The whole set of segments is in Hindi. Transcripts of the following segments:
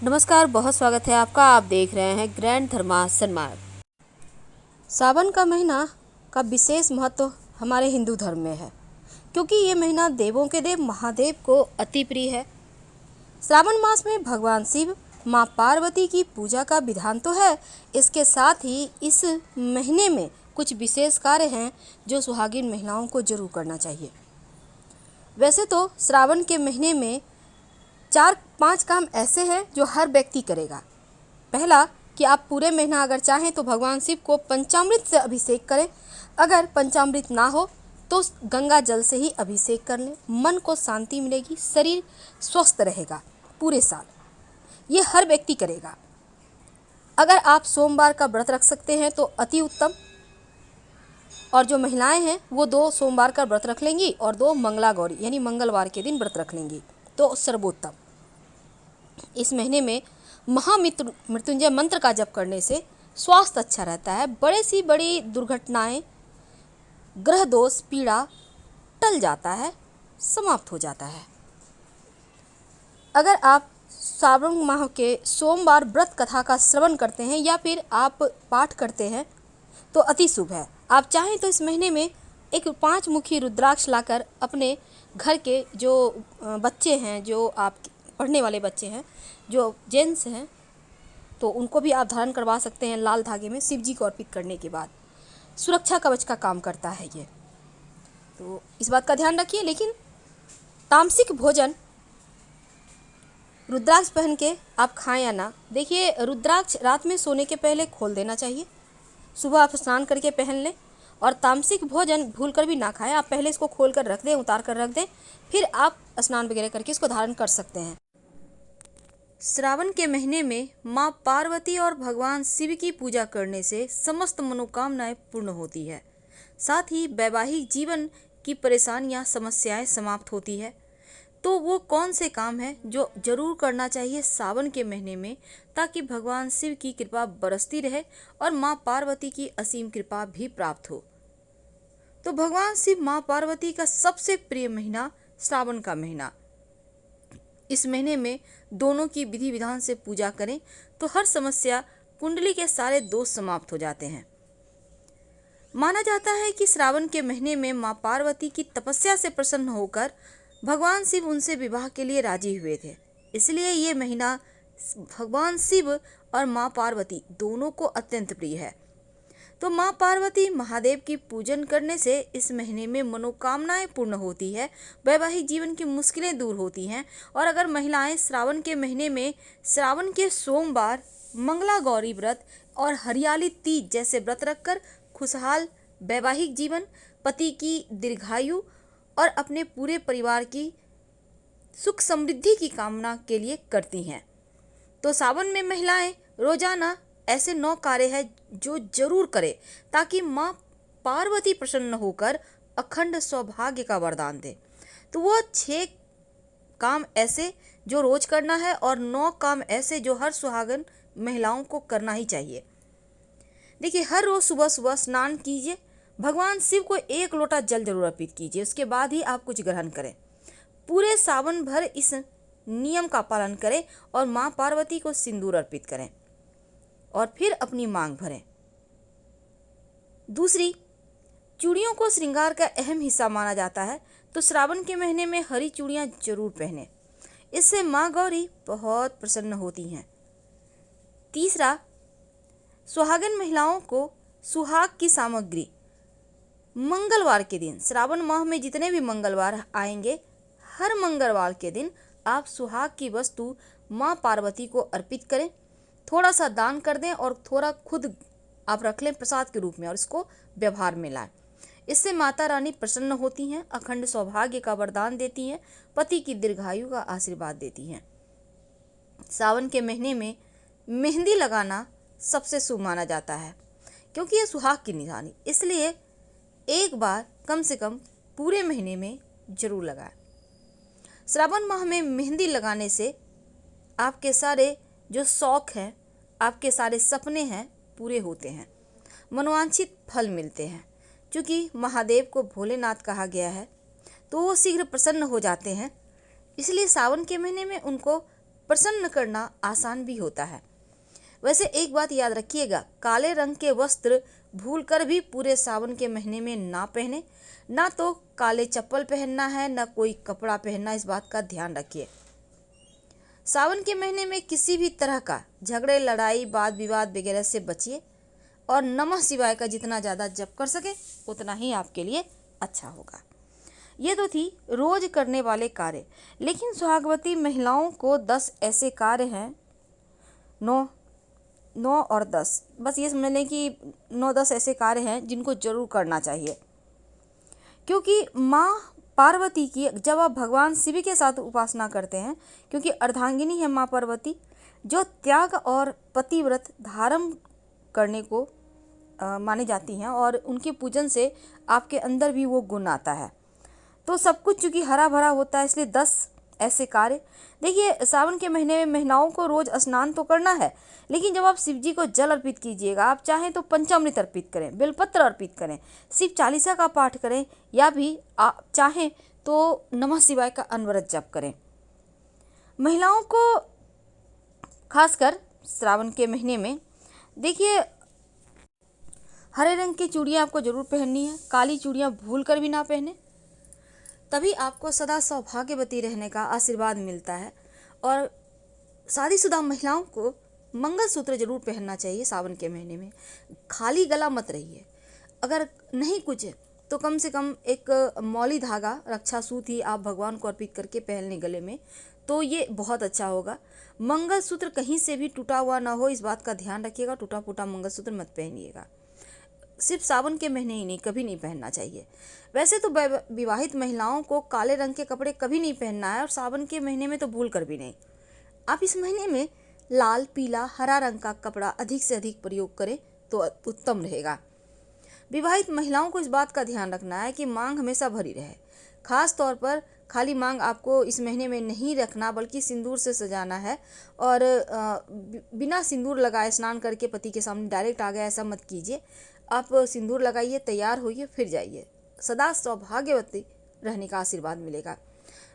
नमस्कार, बहुत स्वागत है आपका। आप देख रहे हैं ग्रैंड धर्मासन मार्ग। सावन का महीना का विशेष महत्व हमारे हिंदू धर्म में है, क्योंकि ये महीना देवों के देव महादेव को अति प्रिय है। श्रावण मास में भगवान शिव, माँ पार्वती की पूजा का विधान तो है, इसके साथ ही इस महीने में कुछ विशेष कार्य हैं जो सुहागिन महिलाओं को जरूर करना चाहिए। वैसे तो श्रावण के महीने में 4-5 काम ऐसे हैं जो हर व्यक्ति करेगा। पहला कि आप पूरे महीना अगर चाहें तो भगवान शिव को पंचामृत से अभिषेक करें। अगर पंचामृत ना हो तो गंगा जल से ही अभिषेक कर लें। मन को शांति मिलेगी, शरीर स्वस्थ रहेगा पूरे साल। ये हर व्यक्ति करेगा। अगर आप सोमवार का व्रत रख सकते हैं तो अति उत्तम, और जो महिलाएं हैं वो 2 सोमवार का व्रत रख लेंगी और 2 मंगला गौरी यानी मंगलवार के दिन व्रत रख लेंगी तो सर्वोत्तम। इस महीने में महामृत्युंजय मंत्र का जप करने से स्वास्थ्य अच्छा रहता है। बड़े सी बड़ी दुर्घटनाएं, ग्रह दोष, पीड़ा टल जाता है, समाप्त हो जाता है। अगर आप श्रावण माह के सोमवार व्रत कथा का श्रवण करते हैं या फिर आप पाठ करते हैं तो अति शुभ है। आप चाहें तो इस महीने में एक 5 मुखी रुद्राक्ष लाकर अपने घर के जो बच्चे हैं, जो आप पढ़ने वाले बच्चे हैं, जो जेंट्स हैं, तो उनको भी आप धारण करवा सकते हैं लाल धागे में शिव जी को अर्पित करने के बाद। सुरक्षा कवच का काम करता है ये, तो इस बात का ध्यान रखिए। लेकिन तामसिक भोजन रुद्राक्ष पहन के आप खाएं या ना, देखिए रुद्राक्ष रात में सोने के पहले खोल देना चाहिए। सुबह आप स्नान करके पहन लें, और तामसिक भोजन भूल कर भी ना खाएं। आप पहले इसको खोल कर रख दें, उतार कर रख दें, फिर आप स्नान वगैरह करके इसको धारण कर सकते हैं। श्रावण के महीने में माँ पार्वती और भगवान शिव की पूजा करने से समस्त मनोकामनाएं पूर्ण होती है। साथ ही वैवाहिक जीवन की परेशानियां, समस्याएं समाप्त होती है। तो वो कौन से काम हैं जो जरूर करना चाहिए सावन के महीने में, ताकि भगवान शिव की कृपा बरसती रहे और माँ पार्वती की असीम कृपा भी प्राप्त हो। तो भगवान शिव, माँ पार्वती का सबसे प्रिय महीना श्रावण का महीना। इस महीने में दोनों की विधि विधान से पूजा करें तो हर समस्या, कुंडली के सारे दोष समाप्त हो जाते हैं। माना जाता है कि श्रावण के महीने में माँ पार्वती की तपस्या से प्रसन्न होकर भगवान शिव उनसे विवाह के लिए राजी हुए थे। इसलिए ये महीना भगवान शिव और माँ पार्वती दोनों को अत्यंत प्रिय है। तो माँ पार्वती महादेव की पूजन करने से इस महीने में मनोकामनाएं पूर्ण होती है, वैवाहिक जीवन की मुश्किलें दूर होती हैं। और अगर महिलाएं श्रावण के महीने में श्रावण के सोमवार, मंगला गौरी व्रत और हरियाली तीज जैसे व्रत रखकर खुशहाल वैवाहिक जीवन, पति की दीर्घायु और अपने पूरे परिवार की सुख समृद्धि की कामना के लिए करती हैं, तो सावन में महिलाएं रोजाना ऐसे 9 कार्य हैं जो जरूर करें, ताकि माँ पार्वती प्रसन्न होकर अखंड सौभाग्य का वरदान दे। तो वो 6 काम ऐसे जो रोज करना है और 9 काम ऐसे जो हर सुहागन महिलाओं को करना ही चाहिए। देखिए, हर रोज सुबह सुबह स्नान कीजिए, भगवान शिव को 1 लोटा जल जरूर अर्पित कीजिए, उसके बाद ही आप कुछ ग्रहण करें। पूरे सावन भर इस नियम का पालन करें और माँ पार्वती को सिंदूर अर्पित करें और फिर अपनी मांग भरें। दूसरी, चूड़ियों को श्रृंगार का अहम हिस्सा माना जाता है, तो श्रावण के महीने में हरी चूड़ियां जरूर पहनें, इससे माँ गौरी बहुत प्रसन्न होती हैं। तीसरा, सुहागन महिलाओं को सुहाग की सामग्री मंगलवार के दिन, श्रावण माह में जितने भी मंगलवार आएंगे, हर मंगलवार के दिन आप सुहाग की वस्तु माँ पार्वती को अर्पित करें। थोड़ा सा दान कर दें और थोड़ा खुद आप रख लें प्रसाद के रूप में, और इसको व्यवहार में लाएं। इससे माता रानी प्रसन्न होती हैं, अखंड सौभाग्य का वरदान देती हैं, पति की दीर्घायु का आशीर्वाद देती हैं। सावन के महीने में मेहंदी लगाना सबसे शुभ माना जाता है, क्योंकि यह सुहाग की निशानी, इसलिए एक बार कम से कम पूरे महीने में जरूर लगाएं। श्रावण माह में मेहंदी लगाने से आपके सारे जो शौक हैं, आपके सारे सपने हैं, पूरे होते हैं, मनोवांछित फल मिलते हैं। क्योंकि महादेव को भोलेनाथ कहा गया है, तो वो शीघ्र प्रसन्न हो जाते हैं। इसलिए सावन के महीने में उनको प्रसन्न करना आसान भी होता है। वैसे एक बात याद रखिएगा, काले रंग के वस्त्र भूलकर भी पूरे सावन के महीने में ना पहने। ना तो काले चप्पल पहनना है, ना कोई कपड़ा पहनना, इस बात का ध्यान रखिए। सावन के महीने में किसी भी तरह का झगड़े, लड़ाई, वाद विवाद वगैरह से बचिए और नमः शिवाय का जितना ज़्यादा जप कर सके उतना ही आपके लिए अच्छा होगा। ये तो थी रोज करने वाले कार्य, लेकिन सुहागवती महिलाओं को 10 ऐसे कार्य हैं, 9 और 10, बस ये समझ लें कि 9-10 ऐसे कार्य हैं जिनको जरूर करना चाहिए। क्योंकि माँ पार्वती की जब आप भगवान शिव के साथ उपासना करते हैं, क्योंकि अर्धांगिनी है माँ पार्वती, जो त्याग और पतिव्रत धारण करने को मानी जाती हैं, और उनके पूजन से आपके अंदर भी वो गुण आता है। तो सब कुछ चूँकि हरा भरा होता है, इसलिए 10 ऐसे कार्य। देखिए, सावन के महीने में महिलाओं को रोज स्नान तो करना है, लेकिन जब आप शिव जी को जल अर्पित कीजिएगा, आप चाहें तो पंचामृत अर्पित करें, बेलपत्र अर्पित करें, शिव चालीसा का पाठ करें, या भी आप चाहें तो नमः शिवाय का अनवरत जप करें। महिलाओं को खासकर श्रावण के महीने में देखिए, हरे रंग की चूड़ियाँ आपको जरूर पहननी है। काली चूड़ियाँ भूल कर भी ना पहने, तभी आपको सदा सौभाग्यवती रहने का आशीर्वाद मिलता है। और शादीशुदा महिलाओं को मंगलसूत्र जरूर पहनना चाहिए सावन के महीने में। खाली गला मत रहिए। अगर नहीं कुछ तो कम से कम एक मौली धागा, रक्षा सूत आप भगवान को अर्पित करके पहन लें गले में, तो ये बहुत अच्छा होगा। मंगलसूत्र कहीं से भी टूटा हुआ ना हो, इस बात का ध्यान रखिएगा। टूटा फूटा मंगलसूत्र मत पहनिएगा। सिर्फ सावन के महीने ही नहीं, कभी नहीं पहनना चाहिए। वैसे तो विवाहित महिलाओं को काले रंग के कपड़े कभी नहीं पहनना है, और सावन के महीने में तो भूल कर भी नहीं। आप इस महीने में लाल, पीला, हरा रंग का कपड़ा अधिक से अधिक प्रयोग करें तो उत्तम रहेगा। विवाहित महिलाओं को इस बात का ध्यान रखना है कि मांग हमेशा भरी रहे। खास तौर पर खाली मांग आपको इस महीने में नहीं रखना, बल्कि सिंदूर से सजाना है। और बिना सिंदूर लगाए स्नान करके पति के सामने डायरेक्ट आ गया, ऐसा मत कीजिए। आप सिंदूर लगाइए, तैयार होइए, फिर जाइए। सदा सौभाग्यवती रहने का आशीर्वाद मिलेगा।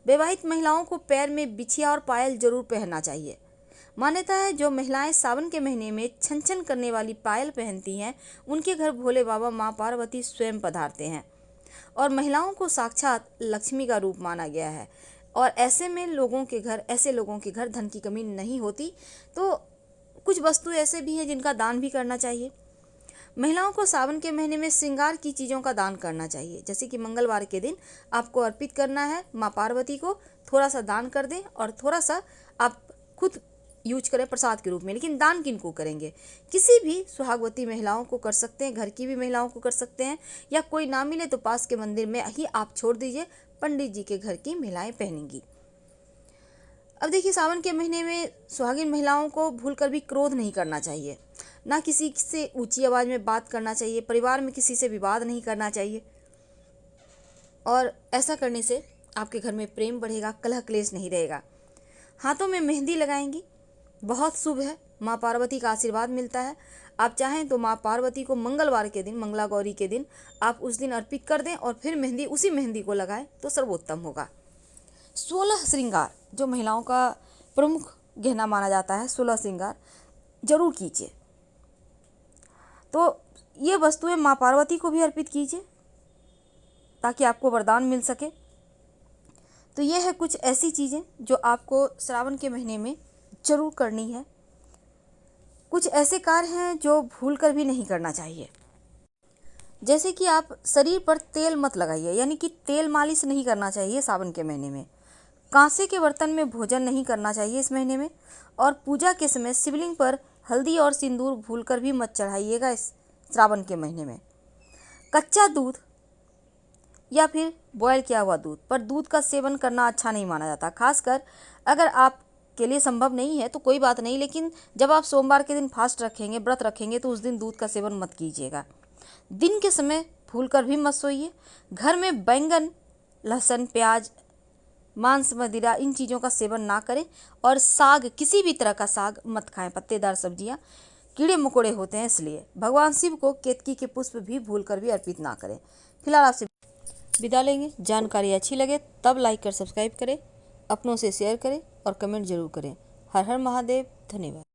विवाहित महिलाओं को पैर में बिछिया और पायल जरूर पहनना चाहिए। मान्यता है, जो महिलाएं सावन के महीने में छन छन करने वाली पायल पहनती हैं, उनके घर भोले बाबा माँ पार्वती स्वयं पधारते हैं, और महिलाओं को साक्षात लक्ष्मी का रूप माना गया है। और ऐसे लोगों के घर धन की कमी नहीं होती। तो कुछ वस्तु ऐसे भी हैं जिनका दान भी करना चाहिए। महिलाओं को सावन के महीने में श्रृंगार की चीज़ों का दान करना चाहिए। जैसे कि मंगलवार के दिन आपको अर्पित करना है माँ पार्वती को, थोड़ा सा दान कर दें, और थोड़ा सा आप खुद यूज करें प्रसाद के रूप में। लेकिन दान किनको करेंगे? किसी भी सुहागवती महिलाओं को कर सकते हैं, घर की भी महिलाओं को कर सकते हैं, या कोई ना मिले तो पास के मंदिर में ही आप छोड़ दीजिए, पंडित जी के घर की महिलाएं पहनेंगी। अब देखिए, सावन के महीने में सुहागिन महिलाओं को भूलकर भी क्रोध नहीं करना चाहिए, ना किसी से ऊंची आवाज़ में बात करना चाहिए, परिवार में किसी से विवाद नहीं करना चाहिए। और ऐसा करने से आपके घर में प्रेम बढ़ेगा, कलह क्लेश नहीं रहेगा। हाथों में मेहंदी लगाएंगी, बहुत शुभ है, माँ पार्वती का आशीर्वाद मिलता है। आप चाहें तो माँ पार्वती को मंगलवार के दिन, मंगला गौरी के दिन आप उस दिन अर्पित कर दें, और फिर उसी मेहंदी को लगाएं तो सर्वोत्तम होगा। 16 श्रृंगार जो महिलाओं का प्रमुख गहना माना जाता है, 16 श्रृंगार जरूर कीजिए। तो ये वस्तुएं माँ पार्वती को भी अर्पित कीजिए ताकि आपको वरदान मिल सके। तो ये है कुछ ऐसी चीज़ें जो आपको श्रावण के महीने में जरूर करनी है। कुछ ऐसे कार्य हैं जो भूल कर भी नहीं करना चाहिए। जैसे कि आप शरीर पर तेल मत लगाइए, यानी कि तेल मालिश नहीं करना चाहिए सावन के महीने में। कांसे के बर्तन में भोजन नहीं करना चाहिए इस महीने में। और पूजा के समय शिवलिंग पर हल्दी और सिंदूर भूलकर भी मत चढ़ाइएगा इस श्रावण के महीने में। कच्चा दूध या फिर बॉयल किया हुआ दूध, पर दूध का सेवन करना अच्छा नहीं माना जाता। खासकर अगर आप के लिए संभव नहीं है तो कोई बात नहीं, लेकिन जब आप सोमवार के दिन फास्ट रखेंगे, व्रत रखेंगे, तो उस दिन दूध का सेवन मत कीजिएगा। दिन के समय भूलकर भी मत सोइए। घर में बैंगन, लहसुन, प्याज, मांस, मदिरा, इन चीज़ों का सेवन ना करें। और साग, किसी भी तरह का साग मत खाएं। पत्तेदार सब्जियां कीड़े मकोड़े होते हैं, इसलिए भगवान शिव को केतकी के पुष्प भी भूलकर भी अर्पित ना करें। फिलहाल आपसे विदा लेंगे। जानकारी अच्छी लगे तब लाइक कर सब्सक्राइब करें, अपनों से शेयर करें और कमेंट जरूर करें। हर हर महादेव। धन्यवाद।